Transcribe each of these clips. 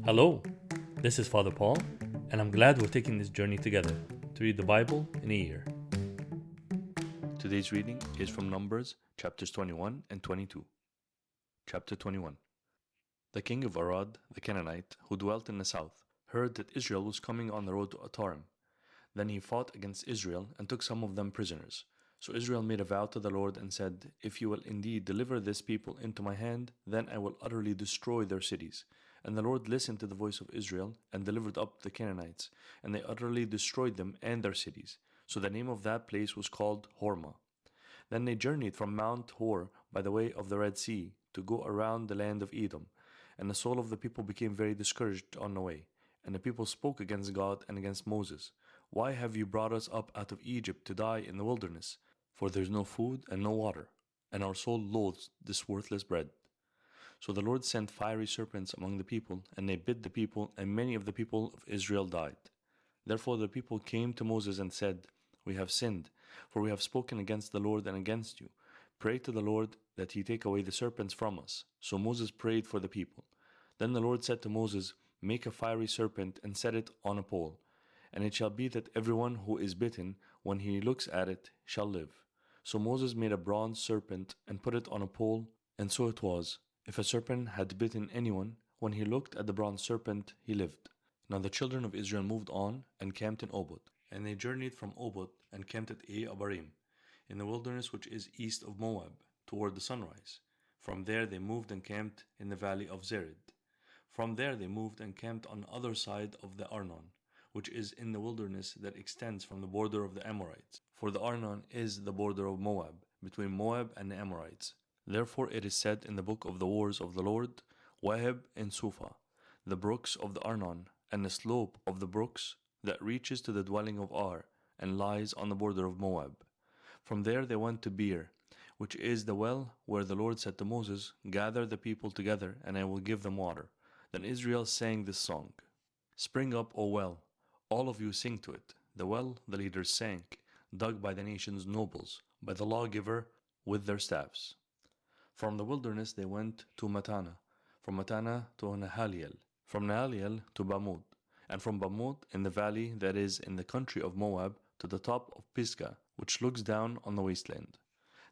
Hello, this is Father Paul, and I'm glad we're taking this journey together to read the Bible in a year. Today's reading is from Numbers chapters 21 and 22. Chapter 21. The king of Arad, the Canaanite, who dwelt in the south, heard that Israel was coming on the road to Atarim. Then he fought against Israel and took some of them prisoners. So Israel made a vow to the Lord and said, "If you will indeed deliver this people into my hand, then I will utterly destroy their cities." And the Lord listened to the voice of Israel and delivered up the Canaanites, and they utterly destroyed them and their cities. So the name of that place was called Hormah. Then they journeyed from Mount Hor by the way of the Red Sea to go around the land of Edom. And the soul of the people became very discouraged on the way. And the people spoke against God and against Moses. "Why have you brought us up out of Egypt to die in the wilderness? For there is no food and no water, and our soul loathes this worthless bread." So the Lord sent fiery serpents among the people, and they bit the people, and many of the people of Israel died. Therefore the people came to Moses and said, "We have sinned, for we have spoken against the Lord and against you. Pray to the Lord that he take away the serpents from us." So Moses prayed for the people. Then the Lord said to Moses, "Make a fiery serpent and set it on a pole. And it shall be that everyone who is bitten, when he looks at it, shall live." So Moses made a bronze serpent and put it on a pole, and so it was. If a serpent had bitten anyone, when he looked at the bronze serpent, he lived. Now the children of Israel moved on and camped in Obot. And they journeyed from Obot and camped at Abarim, in the wilderness which is east of Moab, toward the sunrise. From there they moved and camped in the valley of Zered. From there they moved and camped on the other side of the Arnon, which is in the wilderness that extends from the border of the Amorites. For the Arnon is the border of Moab, between Moab and the Amorites. Therefore it is said in the book of the wars of the Lord, Waheb and Suphah, the brooks of the Arnon, and the slope of the brooks that reaches to the dwelling of Ar, and lies on the border of Moab. From there they went to Beer, which is the well where the Lord said to Moses, "Gather the people together, and I will give them water." Then Israel sang this song: "Spring up, O well, all of you sing to it. The well the leaders sank, dug by the nation's nobles, by the lawgiver with their staffs." From the wilderness they went to Matana, from Matana to Nahaliel, from Nahaliel to Bamut, and from Bamut in the valley that is in the country of Moab to the top of Pisgah, which looks down on the wasteland.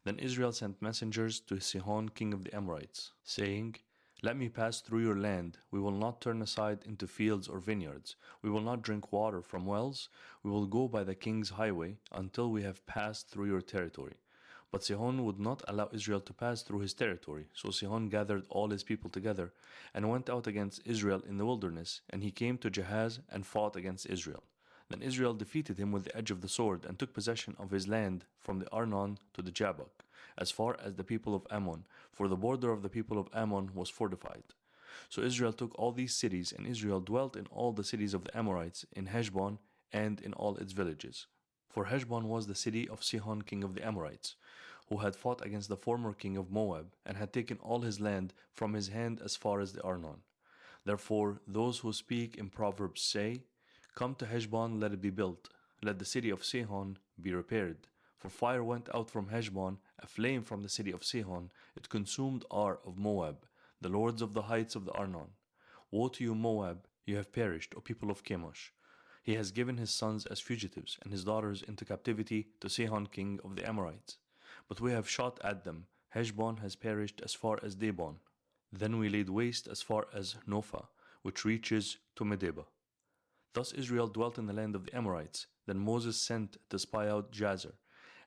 Then Israel sent messengers to Sihon king of the Amorites, saying, "Let me pass through your land. We will not turn aside into fields or vineyards. We will not drink water from wells. We will go by the king's highway until we have passed through your territory." But Sihon would not allow Israel to pass through his territory. So Sihon gathered all his people together and went out against Israel in the wilderness, and he came to Jahaz and fought against Israel. Then Israel defeated him with the edge of the sword and took possession of his land from the Arnon to the Jabbok, as far as the people of Ammon, for the border of the people of Ammon was fortified. So Israel took all these cities, and Israel dwelt in all the cities of the Amorites, in Heshbon and in all its villages. For Heshbon was the city of Sihon king of the Amorites, who had fought against the former king of Moab, and had taken all his land from his hand as far as the Arnon. Therefore those who speak in Proverbs say, "Come to Heshbon, let it be built, let the city of Sihon be repaired. For fire went out from Heshbon, a flame from the city of Sihon, it consumed Ar of Moab, the lords of the heights of the Arnon. Woe to you, Moab, you have perished, O people of Chemosh. He has given his sons as fugitives, and his daughters into captivity to Sihon king of the Amorites. But we have shot at them. Heshbon has perished as far as Dibon. Then we laid waste as far as Nophah, which reaches to Medeba." Thus Israel dwelt in the land of the Amorites. Then Moses sent to spy out Jazer,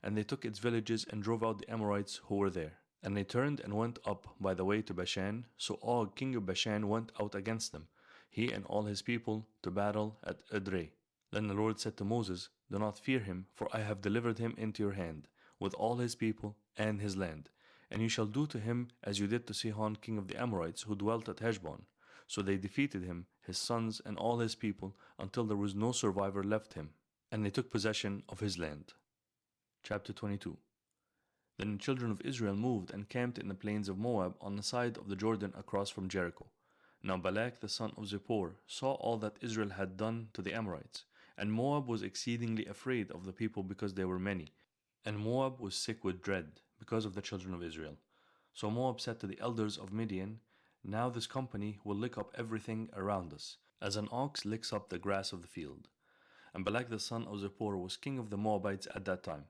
and they took its villages and drove out the Amorites who were there. And they turned and went up by the way to Bashan. So Og king of Bashan went out against them, he and all his people, to battle at Edrei. Then the Lord said to Moses, "Do not fear him, for I have delivered him into your hand, with all his people and his land. And you shall do to him as you did to Sihon king of the Amorites, who dwelt at Heshbon." So they defeated him, his sons, and all his people, until there was no survivor left him, and they took possession of his land. Chapter 22. Then the children of Israel moved and camped in the plains of Moab on the side of the Jordan across from Jericho. Now Balak the son of Zippor saw all that Israel had done to the Amorites, and Moab was exceedingly afraid of the people because they were many, and Moab was sick with dread because of the children of Israel. So Moab said to the elders of Midian, Now this company will lick up everything around us, as an ox licks up the grass of the field. And Balak the son of Zippor was king of the Moabites at that time.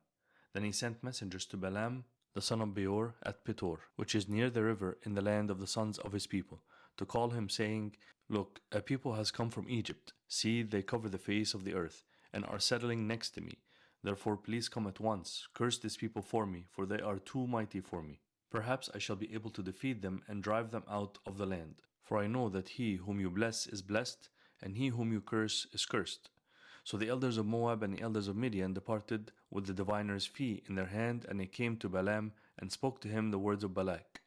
Then he sent messengers to Balaam the son of Beor at Petor, which is near the river in the land of the sons of his people, to call him, saying, Look, a people has come from Egypt. See, they cover the face of the earth, and are settling next to me. Therefore please come at once, curse these people for me, for they are too mighty for me. Perhaps I shall be able to defeat them and drive them out of the land. For I know that he whom you bless is blessed, and he whom you curse is cursed. So the elders of Moab and the elders of Midian departed with the diviner's fee in their hand, and they came to Balaam and spoke to him the words of Balak.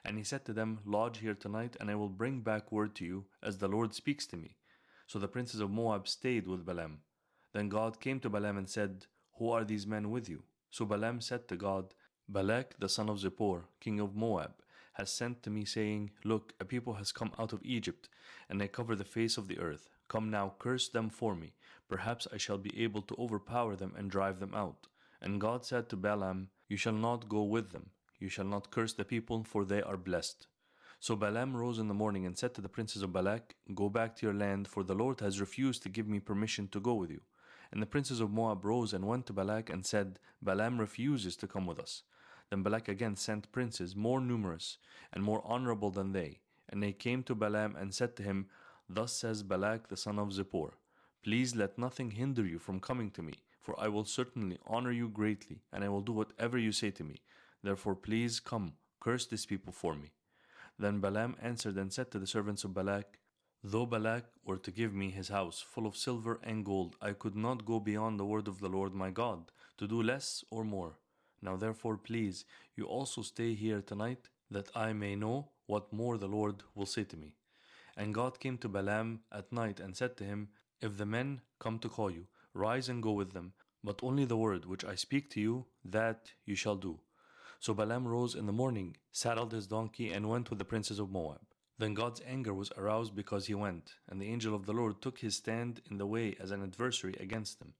And he said to them, Lodge here tonight, and I will bring back word to you, as the Lord speaks to me. So the princes of Moab stayed with Balaam. Then God came to Balaam and said, Who are these men with you? So Balaam said to God, Balak the son of Zippor, king of Moab, has sent to me, saying, Look, a people has come out of Egypt, and they cover the face of the earth. Come now, curse them for me. Perhaps I shall be able to overpower them and drive them out. And God said to Balaam, You shall not go with them. You shall not curse the people, for they are blessed. So Balaam rose in the morning and said to the princes of Balak, Go back to your land, for the Lord has refused to give me permission to go with you. And the princes of Moab rose and went to Balak and said, Balaam refuses to come with us. Then Balak again sent princes more numerous and more honorable than they. And they came to Balaam and said to him, Thus says Balak the son of Zippor, Please let nothing hinder you from coming to me, for I will certainly honor you greatly, and I will do whatever you say to me. Therefore please come, curse these people for me. Then Balaam answered and said to the servants of Balak, Though Balak were to give me his house full of silver and gold, I could not go beyond the word of the Lord my God, to do less or more. Now therefore please, you also stay here tonight, that I may know what more the Lord will say to me. And God came to Balaam at night and said to him, If the men come to call you, rise and go with them, but only the word which I speak to you, that you shall do. So Balaam rose in the morning, saddled his donkey, and went with the princes of Moab. Then God's anger was aroused because he went, and the angel of the Lord took his stand in the way as an adversary against him.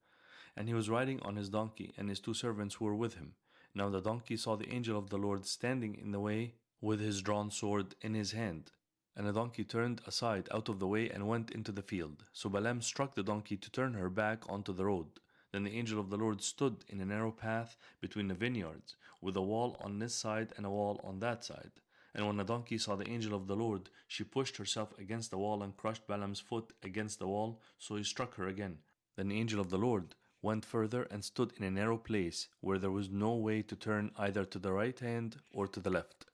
And he was riding on his donkey, and his two servants who were with him. Now the donkey saw the angel of the Lord standing in the way with his drawn sword in his hand. And the donkey turned aside out of the way and went into the field. So Balaam struck the donkey to turn her back onto the road. Then the angel of the Lord stood in a narrow path between the vineyards, with a wall on this side and a wall on that side. And when the donkey saw the angel of the Lord, she pushed herself against the wall and crushed Balaam's foot against the wall, so he struck her again. Then the angel of the Lord went further and stood in a narrow place, where there was no way to turn either to the right hand or to the left.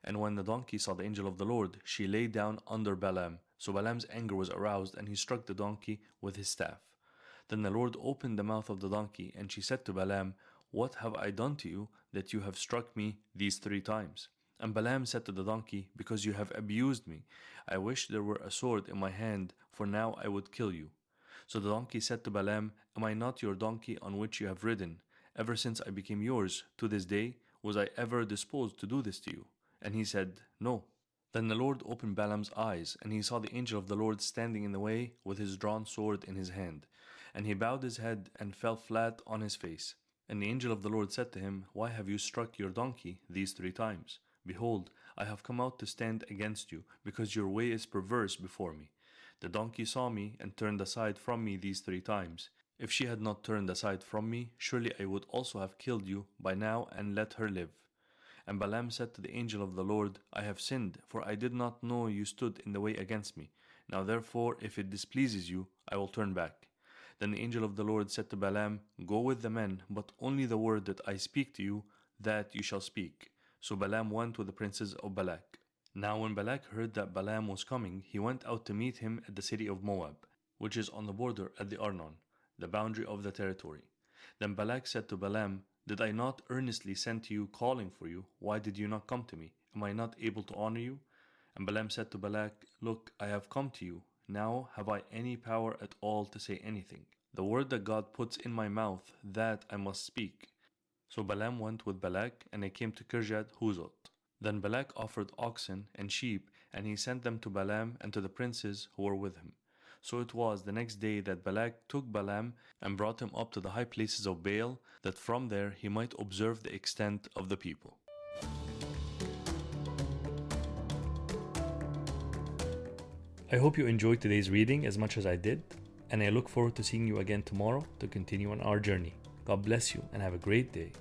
And when the donkey saw the angel of the Lord, she lay down under Balaam. So Balaam's anger was aroused, and he struck the donkey with his staff. Then the Lord opened the mouth of the donkey, and she said to Balaam, What have I done to you, that you have struck me these 3 times? And Balaam said to the donkey, Because you have abused me. I wish there were a sword in my hand, for now I would kill you. So the donkey said to Balaam, Am I not your donkey on which you have ridden? Ever since I became yours, to this day, was I ever disposed to do this to you? And he said, No. Then the Lord opened Balaam's eyes, and he saw the angel of the Lord standing in the way with his drawn sword in his hand. And he bowed his head and fell flat on his face. And the angel of the Lord said to him, Why have you struck your donkey these 3 times? Behold, I have come out to stand against you, because your way is perverse before me. The donkey saw me and turned aside from me these 3 times. If she had not turned aside from me, surely I would also have killed you by now and let her live. And Balaam said to the angel of the Lord, I have sinned, for I did not know you stood in the way against me. Now therefore, if it displeases you, I will turn back. Then the angel of the Lord said to Balaam, Go with the men, but only the word that I speak to you, that you shall speak. So Balaam went with the princes of Balak. Now when Balak heard that Balaam was coming, he went out to meet him at the city of Moab, which is on the border at the Arnon, the boundary of the territory. Then Balak said to Balaam, Did I not earnestly send to you, calling for you? Why did you not come to me? Am I not able to honor you? And Balaam said to Balak, Look, I have come to you. Now have I any power at all to say anything? The word that God puts in my mouth, that I must speak. So Balaam went with Balak, and they came to Kirjath Huzot. Then Balak offered oxen and sheep, and he sent them to Balaam and to the princes who were with him. So it was the next day that Balak took Balaam and brought him up to the high places of Baal, that from there he might observe the extent of the people. I hope you enjoyed today's reading as much as I did, and I look forward to seeing you again tomorrow to continue on our journey. God bless you and have a great day.